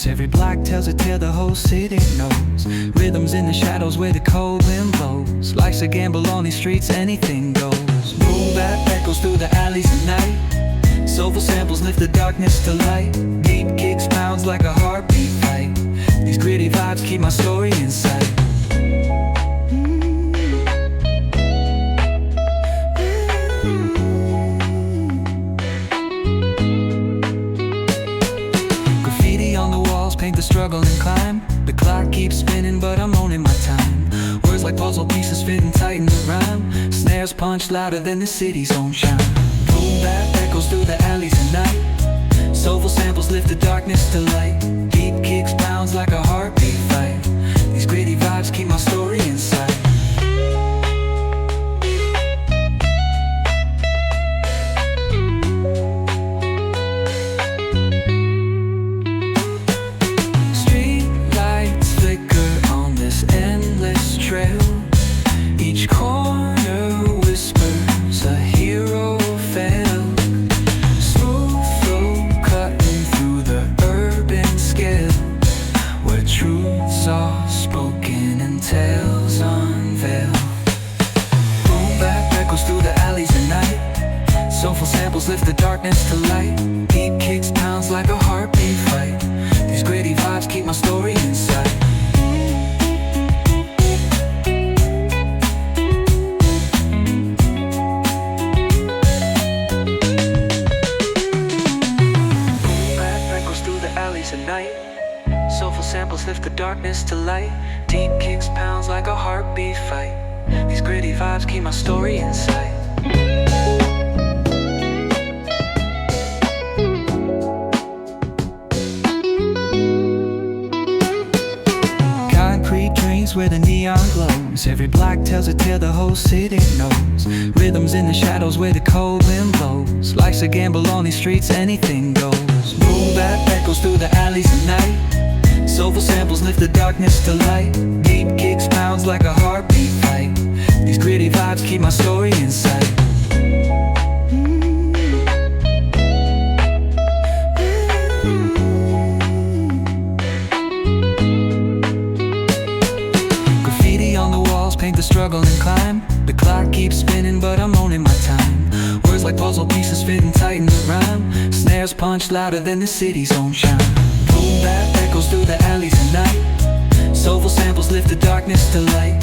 glows. Every block tells a tale the whole city knows. Rhythms in the shadows where the cold wind blows. Life's a gamble on these streets, anything goes. Boom bap echoes through the alleys at night. Soulful samples lift the darkness to light. Deep kicks pounds like a heartbeat fight. These gritty vibes keep my story in sight. Paint the struggle and climb. The clock keeps spinning but I'm owning my time. Words like puzzle pieces fitting tight in the rhyme. Snares punch louder than the city's own chime. Boom bap echoes through the alleys at night. Soulful samples lift the darkness to light. Deep kicks pounds like a heartbeat fight. These gritty vibes keep my story in sight. Each corner whispers a hero fell. Smooth flow cutting through the urban scale, where truths are spoken and tales unveil. Boom bap echoes through the alleys at night. Soulful samples lift the darkness to light. Deep kicks pounds like a heartbeat fight. These gritty vibes keep my story in sight. At night, soulful samples lift the darkness to light. Deep kicks pounds like a heartbeat fight. These gritty vibes keep my story in sight. Concrete drains where the neon glows. Every block tells a tale the whole city knows. Rhythms in the shadows where the cold wind blows. Life's a gamble on these streets, anything goes. Boom bap echoes through the alleys at night. Soulful samples lift the darkness to light. Deep kicks pounds like a heartbeat fight. These gritty vibes keep my story in sight. Graffiti on the walls paint the struggle and climb. The clock keeps spinning but I'm owning my time. Words like puzzle pieces fitting tight in the rhyme. Snares punch louder than the city's own chime. Boom bap echoes through the alleys at night. Soulful samples lift the darkness to light.